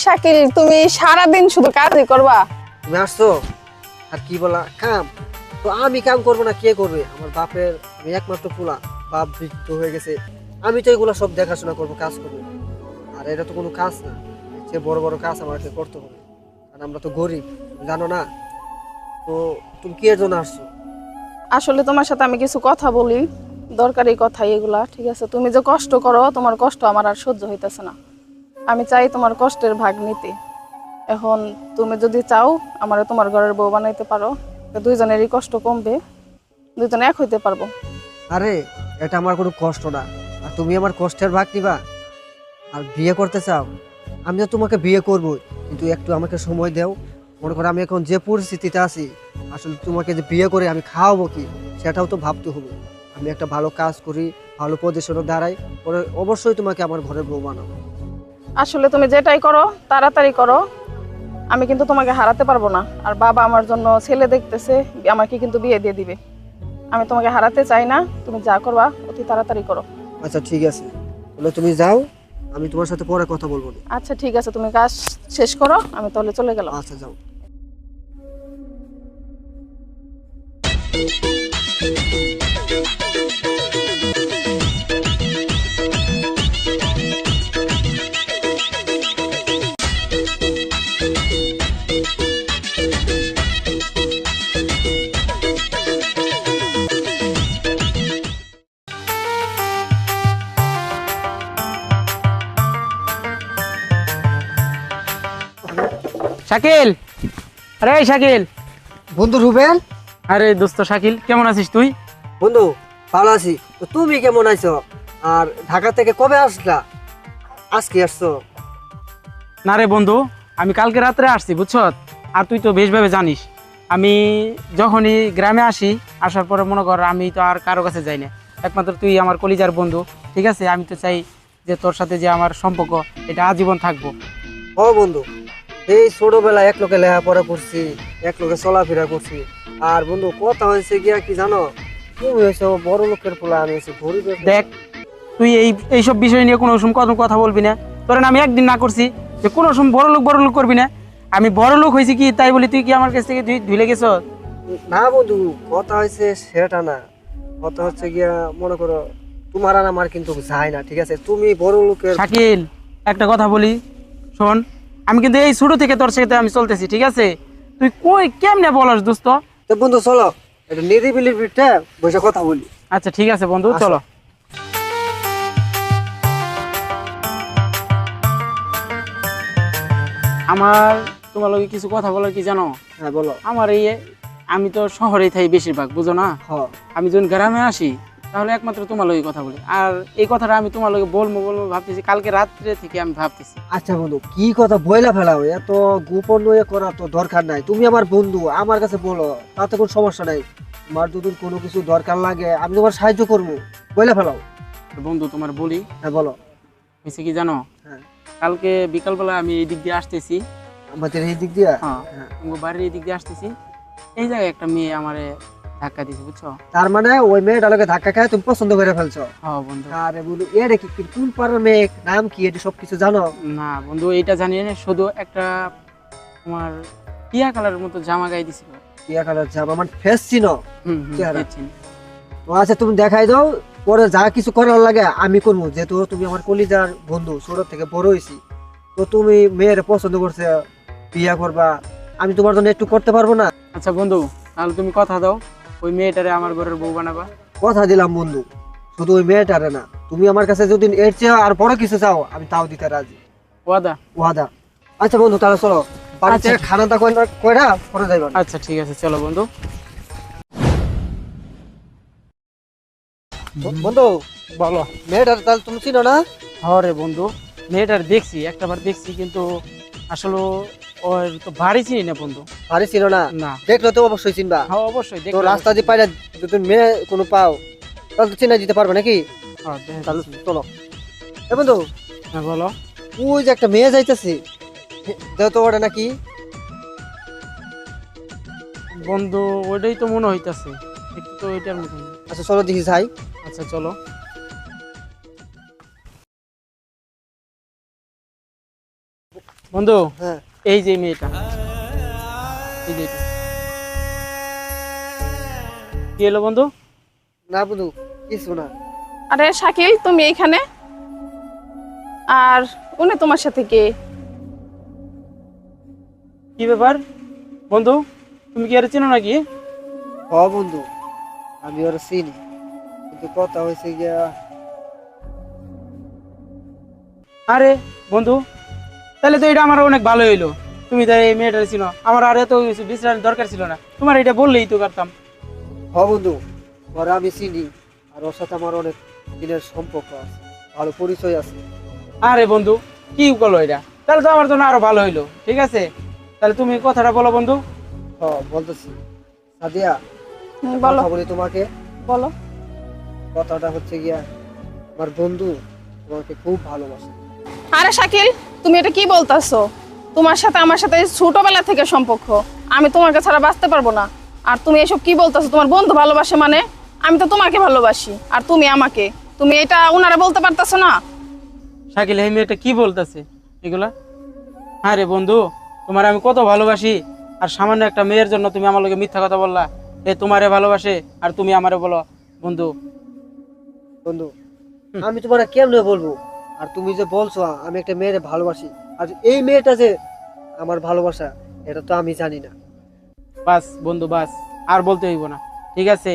শাকিল, তুমি সারাদিন শুধু কাজই করবা? তুমি আসছো আর কি বলা কাম, তো আমি কাম করবো না কে করবে? আমার বাপের আমি একমাত্র পোলা, বাপ বৃদ্ধ হয়ে গেছে, আমি তো এগুলো সব দেখাশোনা করবো, কাজ করবো। আর এটা তো কোনো কাজ না, যে বড় বড় কাজ আমাকে করতে হবে, কারণ আমরা তো গরিব, তুমি জানো না। তো তুমি কি এর জন্য আসছো? আসলে তোমার সাথে আমি কিছু কথা বলি, দরকারি কথা এগুলা, ঠিক আছে? তুমি যে কষ্ট করো, তোমার কষ্ট আমার আর সহ্য হইতেছে না। আমি চাই তোমার কষ্টের ভাগ নিতে। এখন তুমি যদি চাও আমার তোমার ঘরের বউ বানাইতে পারো, তো দুইজনেরই কষ্ট কমবে, দুইজনে এক হইতে পারবো। আরে এটা আমার কোনো কষ্ট না, আর তুমি আমার কষ্টের ভাগ নিবা? আর বিয়ে করতে চাও? আমি তো তোমাকে বিয়ে করবো, কিন্তু একটু আমাকে সময় দাও। মনে করো আমি এখন যে পরিস্থিতিতে আছি, আসলে তোমাকে যে বিয়ে করে আমি খাওয়াবো কি, সেটাও তো ভাবতে হবে। আমি একটা ভালো কাজ করি, ভালো পজিশনে দাঁড়াই, পরে অবশ্যই তোমাকে আমার ঘরের বউ বানাবো। আসলে তুমি যেটাই করো তাড়াতাড়ি করো, আমি কিন্তু তোমাকে হারাতে পারবো না। আর বাবা আমার জন্য ছেলে দেখতেছে, আমাকে কিন্তু বিয়ে দিয়ে দিবে। আমি তোমাকে হারাতে চাই না, তুমি যা করবা অতি তাড়াতাড়ি করো। আচ্ছা ঠিক আছে, তাহলে তুমি যাও, আমি তোমার সাথে পরে কথা বলবো না। আচ্ছা ঠিক আছে, তুমি কাজ শেষ করো, আমি তাহলে চলে গেলাম। আচ্ছা যাও। শাকিল, আরে শাকিল। বন্ধু রুবেল। আরে দোস্ত শাকিল, কেমন আছিস তুই? বন্ধু ভালো আছি, তো তুমি কেমন আছো? আর ঢাকা থেকে কবে আসলা? আজকে আসছো? না রে বন্ধু, আমি কালকে রাত্রে আসছি বুঝছ। আর তুই তো বেশভাবে জানিস, আমি যখনই গ্রামে আসি, আসার পরে মনে কর আমি তো আর কারো কাছে যাই না, একমাত্র তুই আমার কলিজার বন্ধু। ঠিক আছে, আমি তো চাই যে তোর সাথে যে আমার সম্পর্ক এটা আজীবন থাকবো। ও বন্ধু, এই ছোটবেলায় এক লোকে লেখাপড়া করছি, এক লোকে চলাফেরা করছি। আর বন্ধু কথা হয়েছে গিয়া কি জানো, তুমি হয়েছো বড় লোকের পোলা, আমি হয়েছি গরিবের। দেখ, তুই এইসব বিষয় নিয়ে কোনো সময় কোনো কথা বলবি না। ধরেন আমি একদিন না করছি যে কোনো সময় বড় লোক করবি না। আমি বড় লোক হয়েছি কি তাই বলি তুই কি আমার কাছ থেকে ধুলে গেছ? না বন্ধু, কথা হয়েছে সেটা না, কথা হচ্ছে গিয়া মনে করো তোমার আর আমার কিন্তু যায় না, ঠিক আছে? তুমি বড় লোকের। শাকিল, একটা কথা বলি শোন, আমি কিন্তু এই ছোট থেকে তোর সাথে আমি চলতেছি, ঠিক আছে? তুই কই কেমনে বলস দোস্ত? তো বন্ধু চলো এটা নিরিবিলি পিঠে বসে কথা বলি। আচ্ছা ঠিক আছে বন্ধু, আসো। চলো। আমার তোমার লগে কিছু কথা বলার কি জানো? হ্যাঁ বলো। আমার আমি তো শহরেই থাই বেশিরভাগ, বুঝো না? হ্যাঁ আমি যখন গ্রামে আসি তাহলে একমাত্র তোমার লগে কথা বলি। আর এই কথাটা আমি তোমার লগে বলবো ভাবতেছি, কালকে রাত্রে থেকে আমি ভাবতেছি। আচ্ছা বন্ধু, কি কথা বইলা ফেলাও, এত গোপন হয়ে করা তো দরকার নাই। তুমি আমার বন্ধু, আমার কাছে বলো, তাতে কোনো সমস্যা নাই। তোমার যদি কোনো কিছু দরকার লাগে আমি তোমার সাহায্য করবো, বইলা ফেলাও। বন্ধু তোমার বলি, হ্যাঁ বলো। হয়েছে কি জানো, হ্যাঁ কালকে বিকালবেলা আমি এই দিক দিয়ে আসতেছি। আমাদের এই দিক দিয়ে। হ্যাঁ, হ্যাঁ। আমার বাড়ির এই দিক দিয়ে আসতেছি, এই জায়গায় একটা মেয়ে আমারে ধাক্কা দিয়েছে, বুঝছো? তার মানে ওই মেয়েটা লোকে ধাক্কা খায় তুমি পছন্দ করে ফেলছো? হ্যাঁ বন্ধু। আরে বন্ধু এটা কি কোন পাড়ার মেয়ে, নাম কি, এটা সব কিছু জানো? না বন্ধু, এইটা জানি না, শুধু একটা তোমার টিয়া কালারের মতো জামা গায়ে দিছিল। টিয়া কালার জামা, আমার ফেস চিনো? চেহারা। দেখছি। ও আচ্ছা তুমি দেখাই দাও, পরে যা কিছু করার লাগে আমি করবো, যেহেতু তুমি আমার কলিজার বন্ধু, ছোট থেকে বড় হয়েছি। তো তুমি মেয়ের পছন্দ করছে, বিয়া করবা, আমি তোমার জন্য একটু করতে পারবো না? আচ্ছা বন্ধু, তাহলে তুমি কথা দাও, ওই মেয়েটারে আমার ঘরের বউ বানাবা। কথা দিলাম বন্ধু, শুধু ওই মেয়েটারে না, তুমি আমার কাছে যদি এর চেয়ে আর বড় কিছু চাও আমি তাও দিতে রাজি। ওয়াদা? ওয়াদা। আচ্ছা বন্ধু তাহলে চলো, বাড়িতে আচ্ছা। খানাটা কয়টা করে যাইবা। আচ্ছা ঠিক আছে, চলো বন্ধু। বন্ধু বলো। মেয়েটার তাহলে তুমি চিনো না? হ্যাঁ রে বন্ধু, মেয়েটার দেখছি, একটাবার দেখছি, কিন্তু আসলে ওর তো বাড়ি চিনি না বন্ধু। আরে চিনো না? না। দেখলে তো অবশ্যই চিনবা। হ্যাঁ অবশ্যই তো রাস্তা দিয়ে পাইলে যদি তুমি মেয়ে কোনো পাও তাহলে তো চিনা দিতে পারবে নাকি? তাহলে চলো। এ বন্ধু, হ্যাঁ বলো। ওই যে একটা মেয়ে যাইতেছি, দেখো তো ওটা নাকি? বন্ধু ওইটাই তো মনে হইতাছে, একটু তো ওইটার মতো। আচ্ছা চলো দেখি যাই। আচ্ছা চলো। বন্ধু হ্যাঁ এই যে মেয়েটা, এই যে এটা। কি হলো বন্ধু? না বন্ধু, কিছু না। আরে শাকিল, তুমি এইখানে? আর উনি তোমার সাথে কে? কি ব্যাপার বন্ধু, তুমি কি আর চেনো নাকি? হ বন্ধু, আমি ওরা চিনি, কিন্তু কথা হয়েছে গিয়া। আরে বন্ধু, তাহলে তো এটা আমার অনেক ভালো হইলো। তুমি তো এই মেয়েটা চিনো, আমার আর এত কিছু বিশ্রাম দরকার ছিল না, তোমার এটা বললেই তো পারতাম। হ বন্ধু, ওরা আমি চিনি, আর ওর সাথে আমার অনেক দিনের সম্পর্ক আছে, ভালো পরিচয় আছে। আরে বন্ধু, কি বলো এটা? তাহলে তো আমার জন্য আরো ভালো হইলো। ঠিক আছে, তাহলে তুমি কথাটা বলো বন্ধু। হ বলতেছি। সাদিয়া, বলো কথা বলি তোমাকে। বলো। কথাটা হচ্ছে গিয়া, আমার বন্ধু তোমাকে খুব ভালোবাসে। আরে শাকিল, তুমি এটা কি বলতাছো? তোমার সাথে আমার সাথে ছোটবেলা থেকে সম্পর্ক, আমি তোমাকে ছাড়া বাঁচতে পারবো না। আর তুমি এসব কি বলতাছো? তোমার বন্ধু ভালোবাসে মানে? আমি তো তোমাকে ভালোবাসি আর তুমি আমাকে। তুমি এটা ওনারা বলতে পারতাছো না? শাকিল, এই মেয়েটা কি বলতেছে এগুলা? হ্যাঁ রে বন্ধু, তোমার আমি কত ভালোবাসি, আর সামান্য একটা মেয়ের জন্য তুমি আমার লগে মিথ্যা কথা বললা। এ তোমারে ভালোবাসে আর তুমি আমারে বলো বন্ধু। বন্ধু, আমি তোমার কেমনে বলবো? আর তুমি যে বলছো আমি একটা মেয়ের ভালোবাসি, আর এই মেয়েটা যে আমার ভালোবাসা, এটা তো আমি জানি না। বাস বন্ধু বাস, আর বলতে হইব না। ঠিক আছে,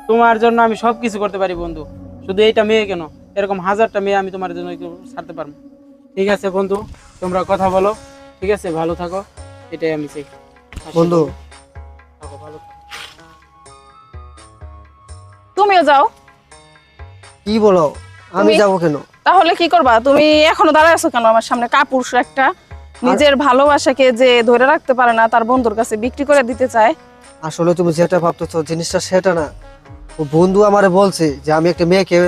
তোমার জন্য আমি সব কিছু করতে পারি বন্ধু, শুধু এইটা মেয়ে কেন, এরকম হাজারটা মেয়ে আমি তোমার জন্য একটু ছাড়তে পারবো। ঠিক আছে বন্ধু, তোমরা কথা বলো। ঠিক আছে, ভালো থাকো, এটাই আমি চাই। বন্ধু, থাকো, ভালো থাকো। তুমিও যাও। কি বলো? আমি তুমি- যাবো কেন? তাহলে কি করবা? তুমি এখনো দাঁড়ায় আছো কেন আমার সামনে? কাপুরুষ একটা, নিজের ভালোবাসাকে যে ধরে রাখতে পারে না, তার বন্ধুর কাছে বিক্রি করে দিতে চায়। আসলে তুমি যেটা ভাবতেছো জিনিসটা সেটা না। ও বন্ধু আমারে বলছে যে আমি একটা মেয়েকে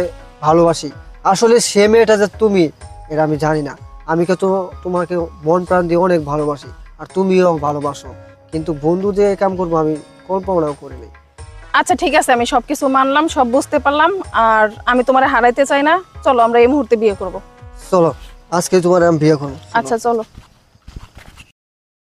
ভালোবাসি। আসলে সে মেয়েটা যে তুমি, এটা আমি জানি না। আমি তো তোমাকে মন প্রাণ দিয়ে অনেক ভালোবাসি, আর তুমিও ভালোবাসো, কিন্তু বন্ধু যে এই কাম করবো আমি কল্পনাও করিনি। আচ্ছা ঠিক আছে, আমি সবকিছু মানলাম, সব বুঝতে পারলাম। আর আমি তোমারে হারাইতে চাই না। চলো আমরা এই মুহূর্তে বিয়ে করব। চলো, আজকে তোমার আমি বিয়ে করবো। আচ্ছা চলো।